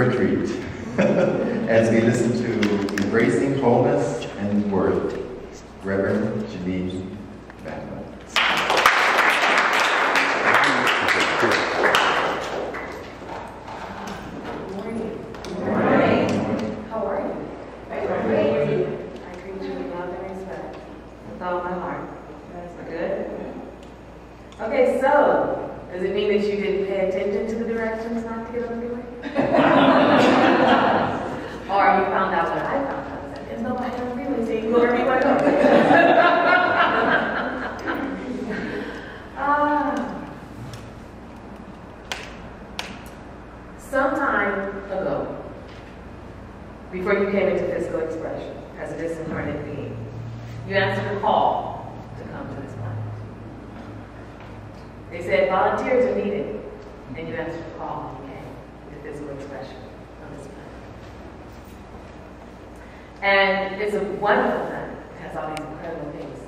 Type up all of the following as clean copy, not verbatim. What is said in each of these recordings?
retreat as we listen to Embracing Wholeness and Worth, Reverend Jenenne. Maklin. Good morning. Good morning. How are you? Great. I greet you with love and respect with all my heart. That's good. Okay, so does it mean that you didn't pay attention to the directions not to get on the freeway? Or you found out what I found out? That there's nobody on the freeway, so you can go wherever you want to go. Some time ago, before you came into physical expression as a disincarnate being, you answered a call to come to this planet. They said volunteers are needed, and you answered the call and you came to physical expression on this planet. And it's a wonderful planet. It has all these incredible things.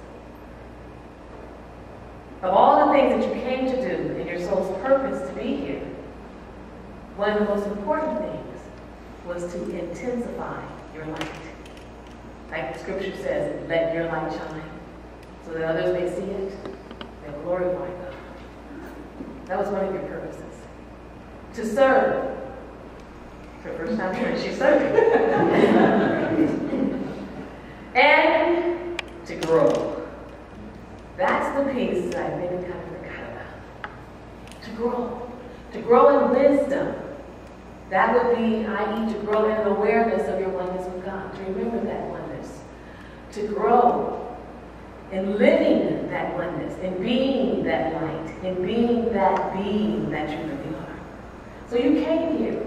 Of all the things that you came to do in your soul's purpose to be here, one of the most important things was to intensify your light. Like the scripture says, let your light shine, so that others may see it and glorify God. That was one of your purposes. To serve. For the first time here, she's serving. And to grow. That's the piece that I maybe kind of forgot about. To grow. To grow in wisdom. That would be, i.e., to grow in an awareness of your oneness with God. To remember that oneness. To grow in living that oneness, in being that light, in being that being that you really are. So you came here.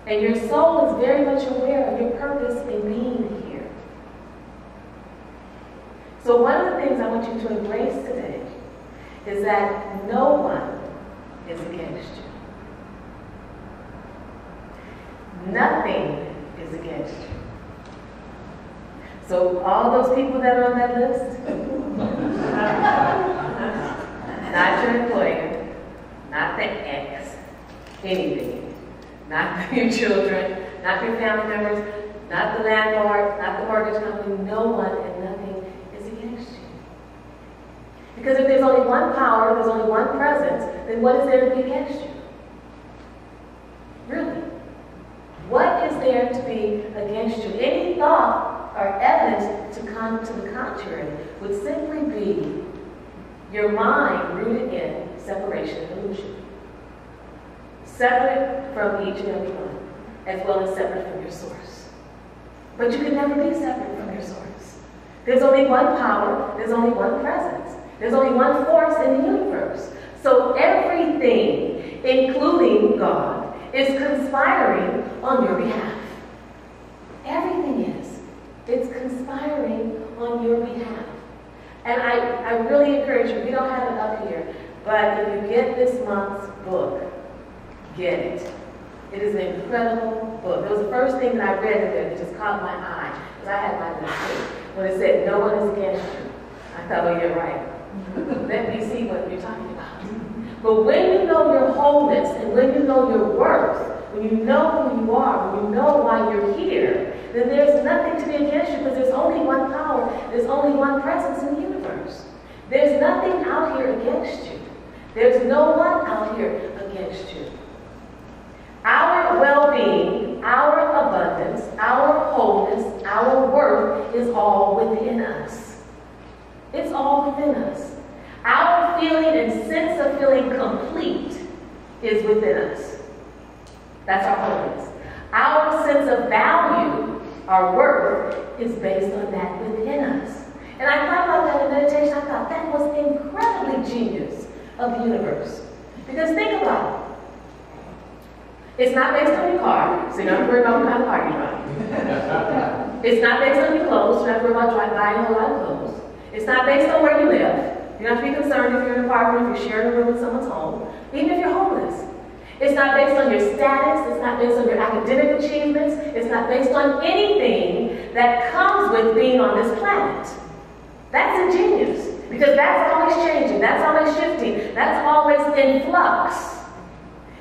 And your soul is very much aware of your purpose in being here. So one of the things I want you to embrace today is that no one is against you. Nothing is against you. So all those people that are on that list, not your employer, not the ex, anything, not your children, not your family members, not the landlord, not the mortgage company, no one and nothing is against you. Because if there's only one power, there's only one presence, then what is there to be against you? Really? What is there to be against you? Any thought or evidence to come to the contrary would simply be your mind rooted in separation and illusion. Separate from each and every one, as well as separate from your source. But you can never be separate from your source. There's only one power, there's only one presence, there's only one force in the universe. So everything, including God, is conspiring on your behalf. Everything is. It's conspiring on your behalf. And I really encourage you, we don't have it up here, but if you get this month's book, get it. It is an incredible book. It was the first thing that I read in there that just caught my eye, because I had my mistake. When it said, no one is against you, I thought, well, you're right. Let me see what you're talking about. But when you know your wholeness and when you know your worth, when you know who you are, when you know why you're here, then there's nothing to be against you because there's only one power, there's only one presence in the universe. There's nothing out here against you. There's no one out here against you. Our well-being, our abundance, our wholeness, our worth is all within us. It's all within us. Our feeling and sense of feeling complete is within us. That's our wholeness. Our sense of value, our worth, is based on that within us. And I thought about that in meditation. I thought that was incredibly genius of the universe. Because think about it. It's not based on your car, so you don't have to worry about what kind of car you drive. It's not based on your clothes, so you don't have to worry about buying a lot of clothes. It's not based on where you live. You don't have to be concerned if you're in an apartment, if you're sharing a room with someone's home, even if you're homeless. It's not based on your status. It's not based on your academic achievements. It's not based on anything that comes with being on this planet. That's ingenious, because that's always changing. That's always shifting. That's always in flux.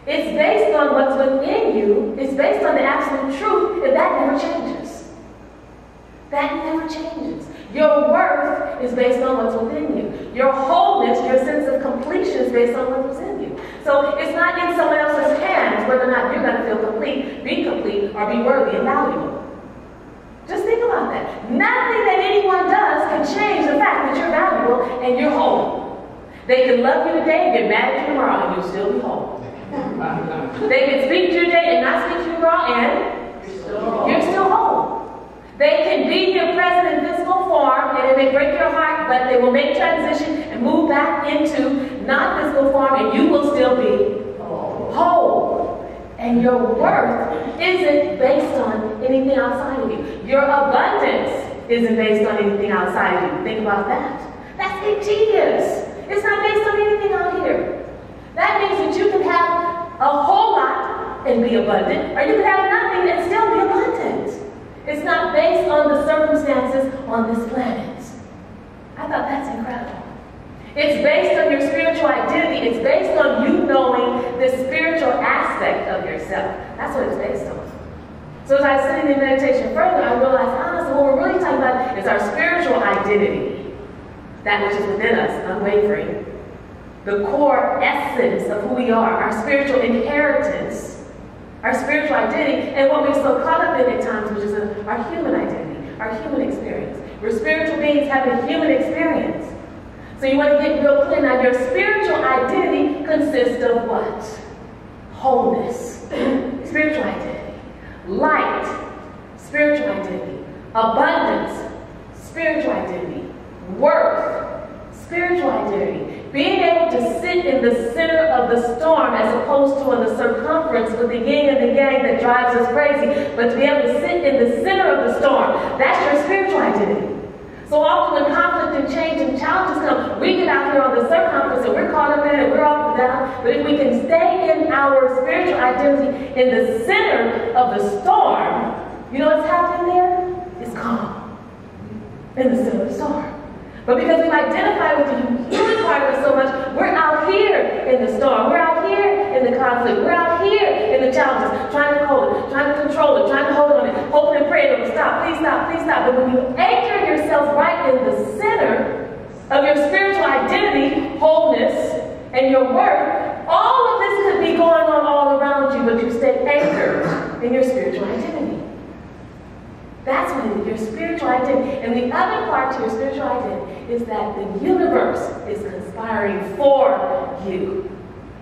It's based on what's within you. It's based on the absolute truth, and that never changes. That never changes. Your worth is based on what's within you. Your wholeness, your sense of completion is based on what's within you. So it's not in someone else's hands whether or not you're going to feel complete, or be worthy and valuable. Just think about that. Nothing that anyone does can change the fact that you're valuable and you're whole. They can love you today and get mad at you tomorrow and you'll still be whole. They can speak to you today and not speak to you tomorrow and you're still whole. They can be here present in physical form and it may break your heart, but they will make transition and move back into non-physical form and you will still be whole. And your worth isn't based on anything outside of you. Your abundance isn't based on anything outside of you. Think about that. That's ingenious. It's not based on anything out here. That means that you can have a whole lot and be abundant, or you can have nothing and still be abundant. It's not based on the circumstances on this planet. I thought that's incredible. It's based on your spiritual identity. It's based on you knowing the spiritual aspect of yourself. That's what it's based on. So as I was sitting in meditation further, I realized, so what we're really talking about is our spiritual identity. That which is within us, unwavering. The core essence of who we are, our spiritual inheritance, our spiritual identity, and what we're so caught up in at times, which is our human identity, our human experience. We're spiritual beings having a human experience. So you want to get real clear now. Your spiritual identity consists of what? Wholeness. Spiritual identity. Light. Spiritual identity. Abundance. Spiritual identity. Worth. Spiritual identity. Being able to sit in the center of the storm as opposed to on the circumference with the yin and the yang that drives us crazy, but to be able to sit in the center of the storm, that's your spiritual identity. So often when conflict and change and challenges come, we get out here on the circumference and we're caught up in it, we're up and down. But if we can stay in our spiritual identity in the center of the storm, you know what's happening there? It's calm in the center of the storm. But because we've identified with the human part of it so much, we're out here in the storm. We're out here in the conflict. We're out here in the challenges, trying to hold it, trying to control it, trying to hold on it, hoping and praying it will stop. Please stop, please stop. But when you anchor yourself right in the center of your spiritual identity, wholeness, and your worth, all of this could be going on all around you, but you stay anchored in your spiritual identity. That's what it is, your spiritual identity. And the other part to your spiritual identity is that the universe is conspiring for you.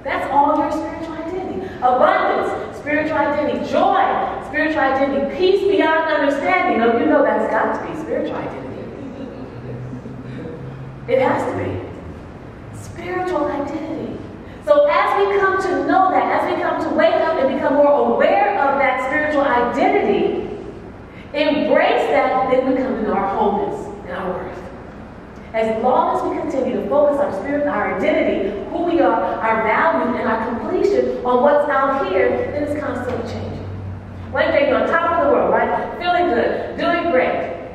That's all your spiritual identity. Abundance, spiritual identity. Joy, spiritual identity. Peace beyond understanding. Oh, you know that's got to be spiritual identity. It has to be. Spiritual identity. So as we come to know that, as we come to wake up and become more aware of that spiritual identity, embrace that, then we come to know our wholeness and our worth. As long as we continue to focus our spirit, our identity, who we are, our value, and our completion on what's out here, then it's constantly changing. One day you're on top of the world, right? Feeling good, doing great.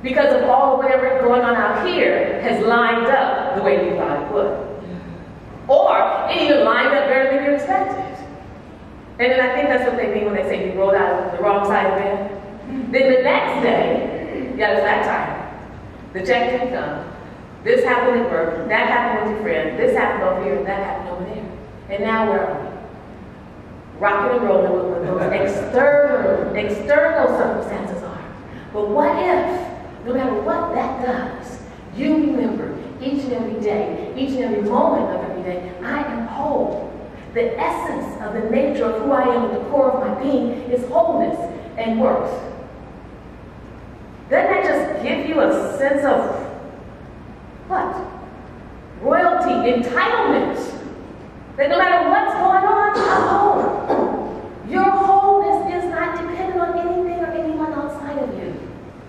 Because of all whatever going on out here has lined up the way you thought it would. Or it even lined up better than you expected. And then I think that's what they mean when they say you rolled out the wrong side of bed. Then the next day, you got a flat tire. The check didn't come. This happened at work. That happened with your friend. This happened over here. That happened over there. And now where are we? Rocking and rolling with those external circumstances are. But what if, no matter what that does, you remember each and every day, each and every moment of every day, I am whole. The essence of the nature of who I am at the core of my being is wholeness and worth. Doesn't that just give you a sense of what? Royalty, entitlement. That no matter what's going on, I'm whole. Your wholeness is not dependent on anything or anyone outside of you.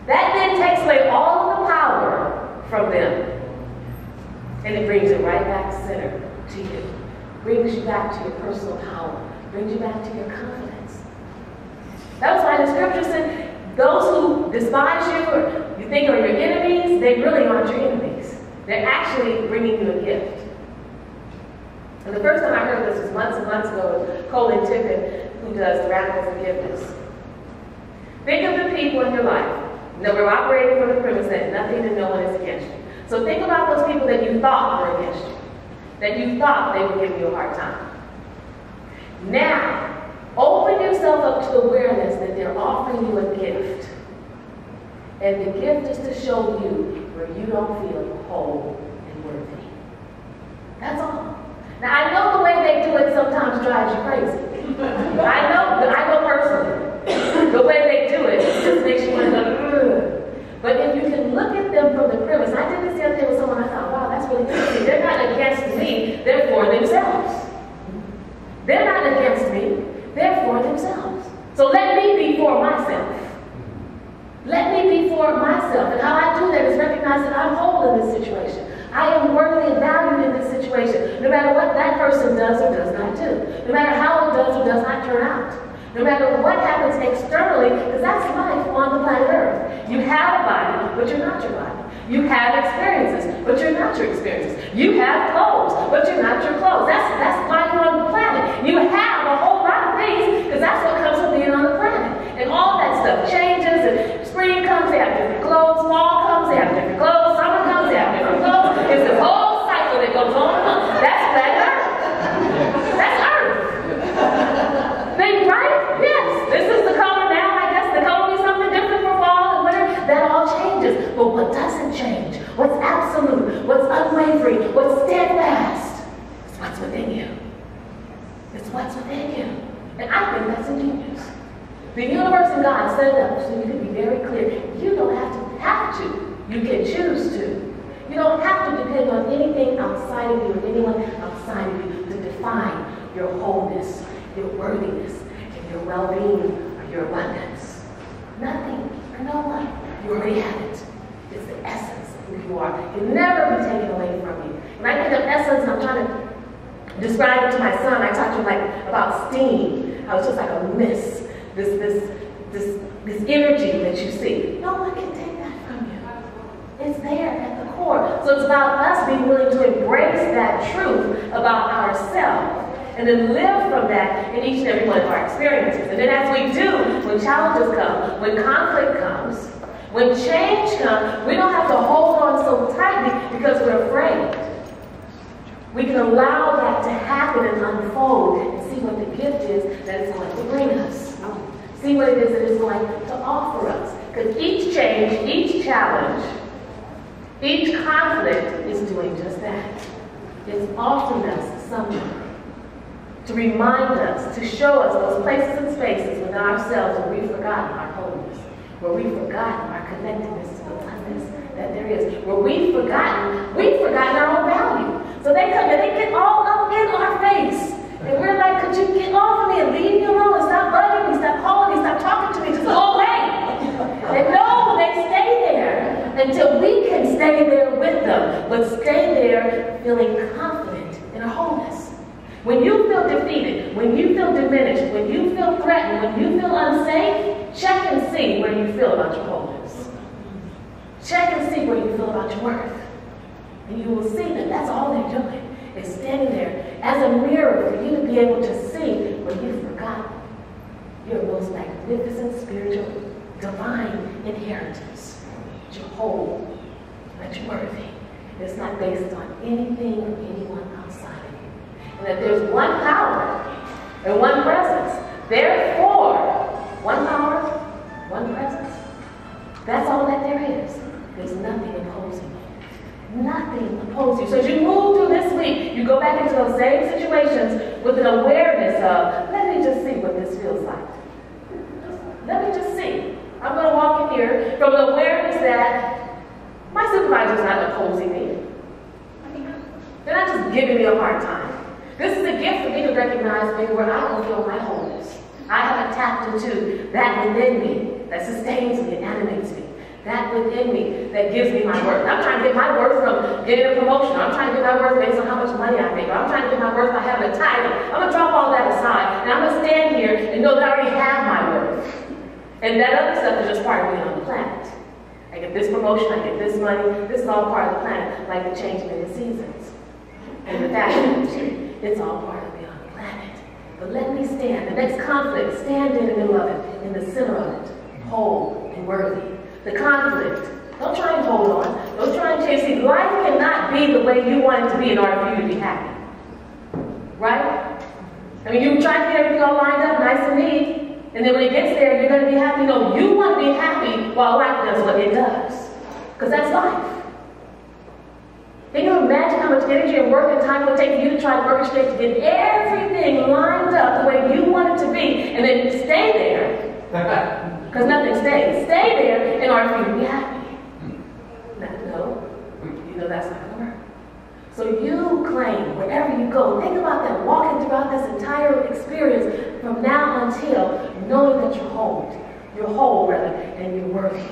That then takes away all of the power from them. And it brings it right back center to you. Brings you back to your personal power. Brings you back to your confidence. That's why the scripture said, those who despise you or you think are your enemies, they really aren't your enemies. They're actually bringing you a gift. And the first time I heard this was months and months ago with Colin Tippett, who does radical forgiveness. Think of the people in your life. Now, we're operating from the premise that nothing and no one is against you. So think about those people that you thought were against you, that you thought they would give you a hard time. Now, open yourself up to the awareness that they're offering you a gift. And the gift is to show you where you don't feel whole and worthy. That's all. Now, I know the way they do it sometimes drives you crazy. I know personally. The way they do it just makes you want to go, ugh. But if you can look at them from the premise, I did this the other day with someone, I thought, wow, that's really interesting. They're not against me, they're for themselves. They're not against me, they're for themselves. So let me be for myself. Let me be for myself. And how I do that is recognize that I'm whole in this situation. I am worthy and valued in this situation, no matter what that person does or does not do. No matter how it does or does not turn out. No matter what happens externally, because that's life on the planet Earth. You have a body, but you're not your body. You have experiences, but you're not your experiences. You have clothes, but you're not your clothes. That's life on the planet. You have a whole lot of things, because that's what comes with being on the planet. And all that stuff changes, and spring comes, they have different clothes. Fall comes, they have different clothes. Summer comes, they have different clothes. It's this whole cycle that goes on and on. That's planet Earth. That's Earth. Think, right? Yes. This is the color now. I guess the color will be something different for fall and winter. That all changes. But what doesn't change? What's absolute? What's unwavering? What's steadfast? It's what's within you. It's what's within you. And I think that's ingenious. The universe and God set it up so you can be very clear. You don't have to. You can choose to. You don't have to depend on anything outside of you or anyone outside of you to define your wholeness, your worthiness, and your well-being or your abundance. Nothing or no one. You already have it. It's the essence of who you are. It can never be taken away from you. When I think of essence, I'm trying to describe it to my son. I talked to him about steam. I was just like a mist. This energy that you see. No one can take that from you. It's there at the core. So it's about us being willing to embrace that truth about ourselves and then live from that in each and every one of our experiences. And then as we do, when challenges come, when conflict comes, when change comes, we don't have to hold on so tightly because we're afraid. We can allow that to happen and unfold and see what the gift is that it's going to bring us. See what it is that it's going to offer us. Because each change, each challenge, each conflict is doing just that. It's offering us something to remind us, to show us those places and spaces within ourselves where we've forgotten our wholeness, where we've forgotten our connectedness to the oneness that there is, where we've forgotten our own value. So they come and they get all up in our face. And we're like, could you get off of me and leave me alone and stop bugging me, stop calling me, stop talking to me, just go away. And no, they stay there until we can stay there with them, but stay there feeling confident in our wholeness. When you feel defeated, when you feel diminished, when you feel threatened, when you feel unsafe, check and see where you feel about your wholeness. Check and see where you feel about your worth. And you will see that that's all they're doing, is standing there as a mirror for you to be able to see where you've forgotten your most magnificent spiritual, divine inheritance. That you're whole, that you're worthy. It's not based on anything or anyone outside of you. And that there's one power and one presence. Therefore, one power, one presence. That's all that there is. There's nothing opposing you. Nothing opposed you. So as you move through this week, you go back into those same situations with an awareness of, let me just see what this feels like. Let me just see. I'm going to walk in here from the awareness that my supervisor's not opposing me. They're not just giving me a hard time. This is a gift for me to recognize maybe where I don't feel my wholeness. I haven't tapped into that within me that sustains me and animates me. That within me that gives me my worth. I'm trying to get my worth from getting a promotion. I'm trying to get my worth based on how much money I make. Or I'm trying to get my worth by having a title. I'm going to drop all that aside. And I'm going to stand here and know that I already have my worth. And that other stuff is just part of being on the planet. I get this promotion, I get this money. This is all part of the planet, like the changing in the seasons. And the fashion industry. It's all part of being on the planet. But let me stand. The next conflict, stand in the middle of it, in the center of it, whole and worthy. The conflict, don't try and hold on. Don't try and change. See, life cannot be the way you want it to be in order for you to be happy. Right? I mean, you try to get everything all lined up, nice and neat, and then when it gets there, you're going to be happy. No, you want to be happy while life does what it does. Because that's life. Can you imagine how much energy and work and time it would take for you to try to orchestrate to get everything lined up the way you want it to be, and then stay there, because nothing stays. Stay there in order for you to be happy. No, you know that's not going to work. So you claim wherever you go, think about that, walking throughout this entire experience from now until knowing that you're whole, and you're worthy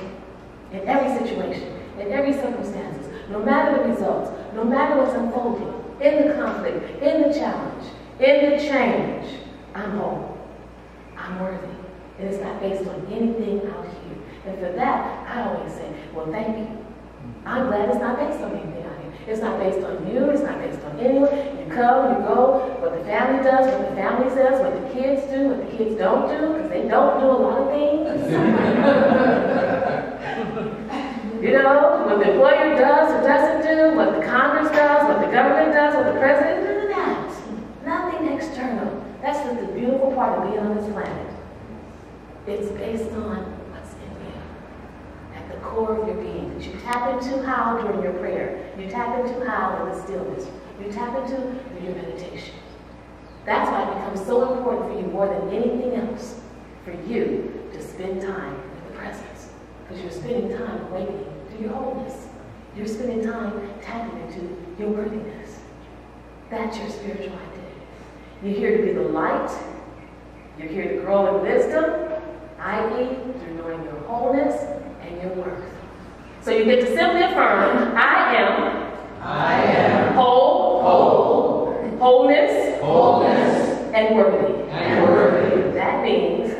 in every situation, in every circumstance, no matter the results, no matter what's unfolding, in the conflict, in the challenge, in the change. I'm whole. I'm worthy. And it's not based on anything out here. And for that, I always say, well, thank you. I'm glad it's not based on anything out here. It's not based on you. It's not based on anyone. You come, you go, what the family does, what the family says, what the kids do, what the kids don't do, because they don't do a lot of things. You know, what the employer does or doesn't do, what the Congress does, what the government does, what the president does, none of that. Nothing external. That's the beautiful part of being on this planet. It's based on what's in you, at the core of your being, that you tap into how during your prayer, you tap into how in the stillness, you tap into through your meditation. That's why it becomes so important for you more than anything else, for you to spend time in the presence. Because you're spending time awakening to your wholeness. You're spending time tapping into your worthiness. That's your spiritual identity. You're here to be the light. You're here to grow in wisdom, i.e., through knowing your wholeness and your worth. So you get to simply affirm, I am whole, wholeness, and worthy. That means,